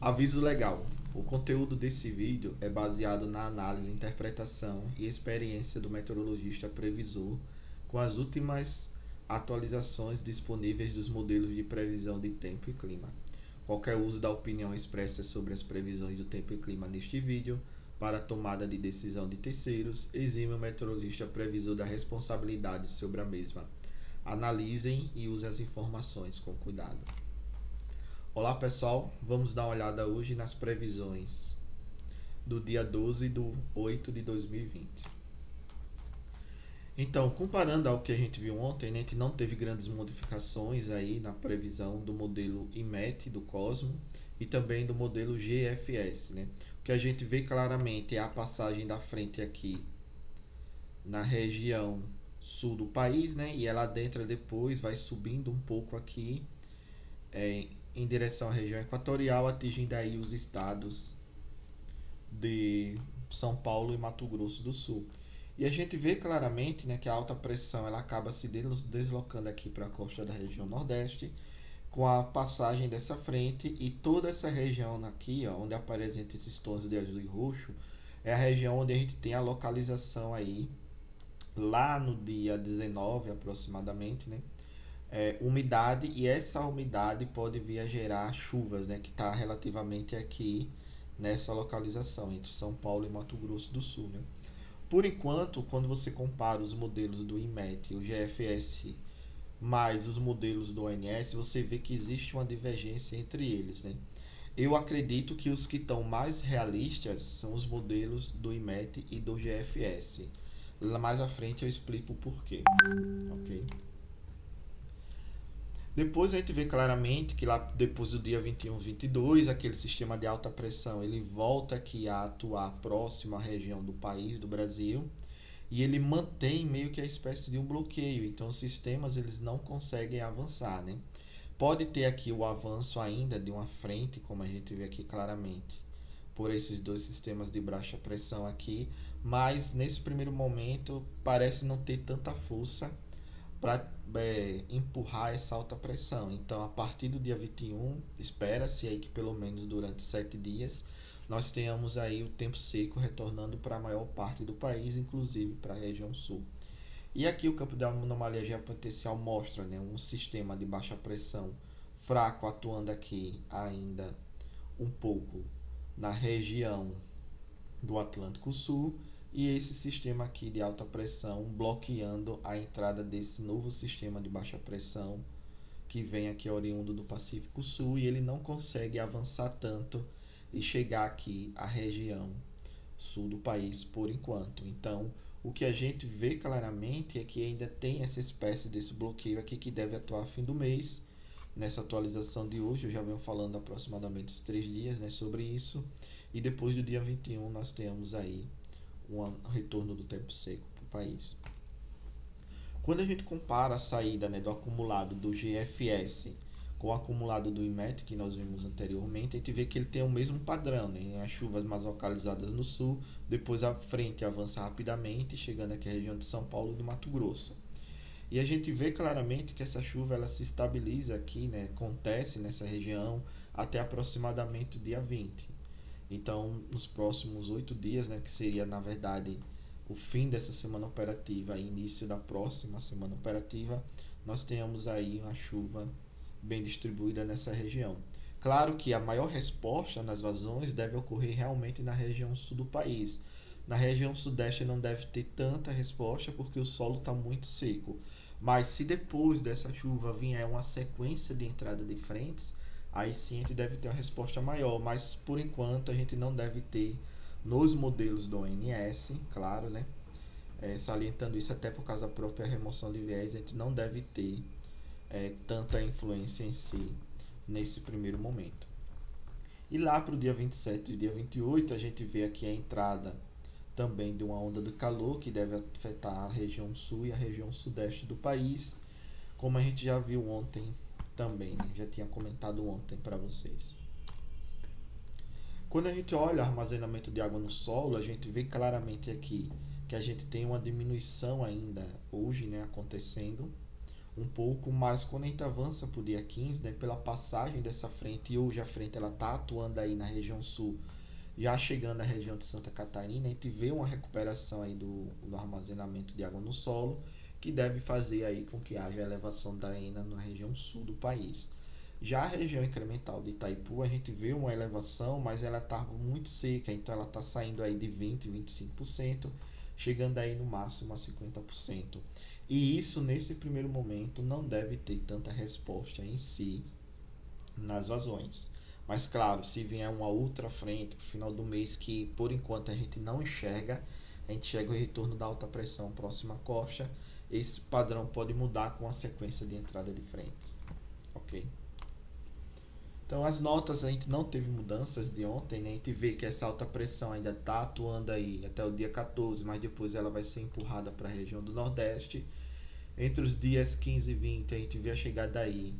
Aviso legal. O conteúdo desse vídeo é baseado na análise, interpretação e experiência do meteorologista previsor com as últimas atualizações disponíveis dos modelos de previsão de tempo e clima. Qualquer uso da opinião expressa sobre as previsões do tempo e clima neste vídeo para a tomada de decisão de terceiros exime o meteorologista previsor da responsabilidade sobre a mesma. Analisem e usem as informações com cuidado. Olá pessoal, vamos dar uma olhada hoje nas previsões do dia 12/8/2020. Então, comparando ao que a gente viu ontem, a gente não teve grandes modificações aí na previsão do modelo IMET do Cosmo e também do modelo GFS, né? O que a gente vê claramente é a passagem da frente aqui na região sul do país, né? E ela adentra depois, vai subindo um pouco aqui em direção à região equatorial, atingindo aí os estados de São Paulo e Mato Grosso do Sul. E a gente vê claramente, né, que a alta pressão ela acaba se deslocando aqui para a costa da região nordeste, com a passagem dessa frente, e toda essa região aqui, ó, onde apresentam esses tons de azul e roxo, é a região onde a gente tem a localização aí, lá no dia 19 aproximadamente, né, umidade, e essa umidade pode vir a gerar chuvas, né, que está relativamente aqui nessa localização entre São Paulo e Mato Grosso do Sul, né. Por enquanto, quando você compara os modelos do IMET e o GFS mais os modelos do ONS, você vê que existe uma divergência entre eles, né. Eu acredito que os que estão mais realistas são os modelos do IMET e do GFS. Lá mais à frente eu explico o porquê, ok? Depois a gente vê claramente que lá depois do dia 21, 22, aquele sistema de alta pressão ele volta aqui a atuar próximo à região do país, do Brasil, e ele mantém meio que a espécie de um bloqueio. Então os sistemas eles não conseguem avançar, né? Pode ter aqui o avanço ainda de uma frente, como a gente vê aqui claramente, por esses dois sistemas de baixa pressão aqui, mas nesse primeiro momento parece não ter tanta força para empurrar essa alta pressão. Então, a partir do dia 21, espera-se aí que pelo menos durante 7 dias nós tenhamos aí o tempo seco retornando para a maior parte do país, inclusive para a região sul. E aqui o campo de anomalia geopotencial mostra, né, um sistema de baixa pressão fraco atuando aqui ainda um pouco na região do Atlântico Sul, e esse sistema aqui de alta pressão bloqueando a entrada desse novo sistema de baixa pressão que vem aqui oriundo do Pacífico Sul, e ele não consegue avançar tanto e chegar aqui à região sul do país por enquanto. Então, o que a gente vê claramente é que ainda tem essa espécie desse bloqueio aqui que deve atuar a fim do mês. Nessa atualização de hoje, eu já venho falando aproximadamente uns 3 dias, né, sobre isso. E depois do dia 21, nós temos aí um retorno do tempo seco para o país. Quando a gente compara a saída, né, do acumulado do GFS com o acumulado do IMET, que nós vimos anteriormente, a gente vê que ele tem o mesmo padrão, né? As chuvas mais localizadas no sul, depois a frente avança rapidamente, chegando aqui à região de São Paulo e do Mato Grosso. E a gente vê claramente que essa chuva ela se estabiliza aqui, né? Acontece nessa região até aproximadamente o dia 20. Então, nos próximos 8 dias, né, que seria na verdade o fim dessa semana operativa e início da próxima semana operativa, nós tenhamos aí uma chuva bem distribuída nessa região. Claro que a maior resposta nas vazões deve ocorrer realmente na região sul do país. Na região sudeste não deve ter tanta resposta porque o solo está muito seco. Mas se depois dessa chuva vier uma sequência de entrada de frentes, aí sim a gente deve ter uma resposta maior. Mas por enquanto a gente não deve ter nos modelos do ONS, claro, né? Salientando isso até por causa da própria remoção de viés, a gente não deve ter tanta influência em si nesse primeiro momento. E lá para o dia 27 e dia 28, a gente vê aqui a entrada também de uma onda de calor que deve afetar a região sul e a região sudeste do país, como a gente já viu ontem também, né? Já tinha comentado ontem para vocês. Quando a gente olha o armazenamento de água no solo, a gente vê claramente aqui que a gente tem uma diminuição ainda hoje, né, acontecendo, um pouco, mas quando a gente avança para o dia 15, né, pela passagem dessa frente, e hoje a frente ela está atuando aí na região sul, já chegando à região de Santa Catarina, a gente vê uma recuperação aí do armazenamento de água no solo, que deve fazer aí com que haja elevação da ENA na região sul do país. Já a região incremental de Itaipu, a gente vê uma elevação, mas ela está muito seca, então ela está saindo aí de 20% a 25%, chegando aí no máximo a 50%. E isso, nesse primeiro momento, não deve ter tanta resposta em si nas vazões. Mas claro, se vier uma outra frente para o final do mês que por enquanto a gente não enxerga, a gente chega o retorno da alta pressão próxima à costa, esse padrão pode mudar com a sequência de entrada de frentes. Ok? Então as notas a gente não teve mudanças de ontem, né? A gente vê que essa alta pressão ainda está atuando aí até o dia 14, mas depois ela vai ser empurrada para a região do Nordeste. Entre os dias 15 e 20 a gente vê a chegada aí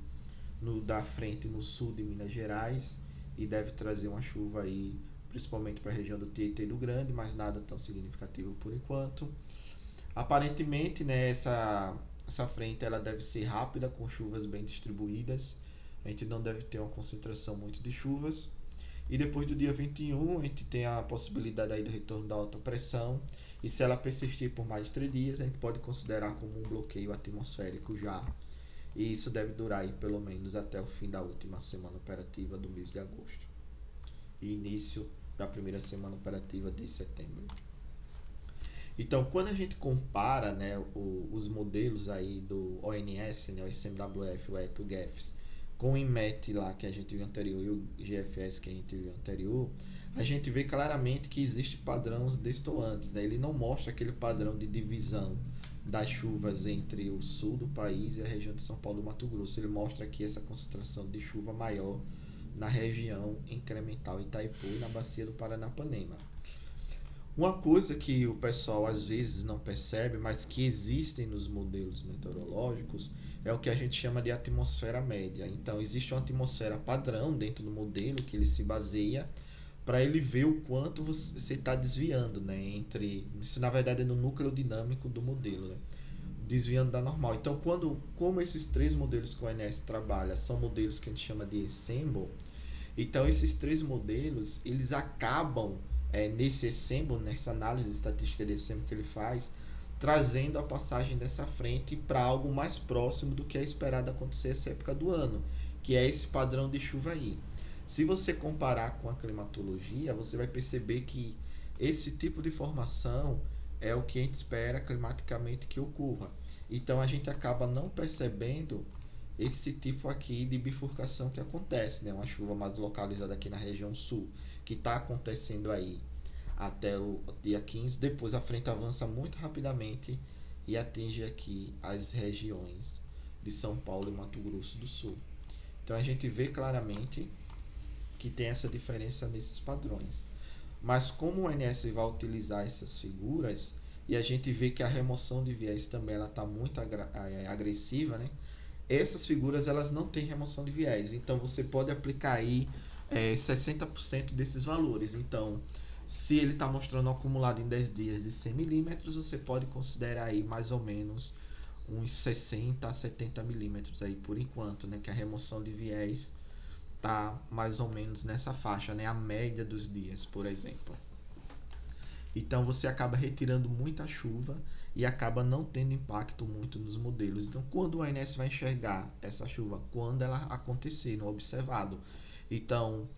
da frente no sul de Minas Gerais e deve trazer uma chuva aí, principalmente para a região do Tietê e do Grande, mas nada tão significativo por enquanto. Aparentemente, né, essa frente ela deve ser rápida, com chuvas bem distribuídas. A gente não deve ter uma concentração muito de chuvas. E depois do dia 21, a gente tem a possibilidade aí do retorno da alta pressão. E se ela persistir por mais de 3 dias, a gente pode considerar como um bloqueio atmosférico já. E isso deve durar aí pelo menos até o fim da última semana operativa do mês de agosto. E início da primeira semana operativa de setembro. Então, quando a gente compara, né, os modelos aí do ONS, né, o ICMWF, o ETO, o GEFS, com o INMET lá que a gente viu anterior e o GFS que a gente viu anterior, a gente vê claramente que existe padrões destoantes, né? Ele não mostra aquele padrão de divisão das chuvas entre o sul do país e a região de São Paulo e Mato Grosso. Ele mostra aqui essa concentração de chuva maior na região incremental Itaipu e na bacia do Paranapanema. Uma coisa que o pessoal às vezes não percebe, mas que existem nos modelos meteorológicos, é o que a gente chama de atmosfera média. Então, existe uma atmosfera padrão dentro do modelo que ele se baseia para ele ver o quanto você está desviando, né, entre, isso na verdade é no núcleo dinâmico do modelo, né, desviando da normal. Então, como esses três modelos que o ONS trabalha são modelos que a gente chama de ensemble, então esses três modelos eles acabam nesse ensemble, nessa análise estatística de ensemble que ele faz, trazendo a passagem dessa frente para algo mais próximo do que é esperado acontecer essa época do ano, que é esse padrão de chuva aí. Se você comparar com a climatologia, você vai perceber que esse tipo de formação é o que a gente espera climaticamente que ocorra. Então a gente acaba não percebendo esse tipo aqui de bifurcação que acontece, né? Uma chuva mais localizada aqui na região sul, que está acontecendo aí até o dia 15. Depois a frente avança muito rapidamente e atinge aqui as regiões de São Paulo e Mato Grosso do Sul. Então a gente vê claramente que tem essa diferença nesses padrões. Mas como o ONS vai utilizar essas figuras e a gente vê que a remoção de viés também ela está muito agressiva, né? Essas figuras elas não têm remoção de viés, então você pode aplicar aí 60% desses valores. Então, se ele está mostrando um acumulado em 10 dias de 100 milímetros, você pode considerar aí mais ou menos uns 60 a 70 milímetros aí por enquanto, né? Que a remoção de viés tá mais ou menos nessa faixa, né? A média dos dias, por exemplo. Então você acaba retirando muita chuva e acaba não tendo impacto muito nos modelos. Então, quando o ONS vai enxergar essa chuva? Quando ela acontecer, no observado. Então,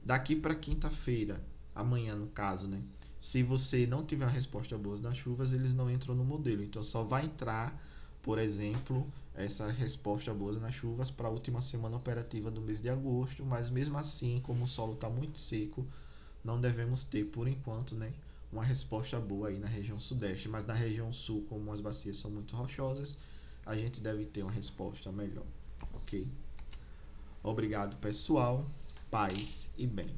daqui para quinta-feira, amanhã no caso, né? Se você não tiver uma resposta boa nas chuvas, eles não entram no modelo. Então, só vai entrar, por exemplo, essa resposta boa nas chuvas para a última semana operativa do mês de agosto. Mas mesmo assim, como o solo está muito seco, não devemos ter, por enquanto, né, uma resposta boa aí na região sudeste, mas na região sul, como as bacias são muito rochosas, a gente deve ter uma resposta melhor, ok? Obrigado, pessoal, paz e bem.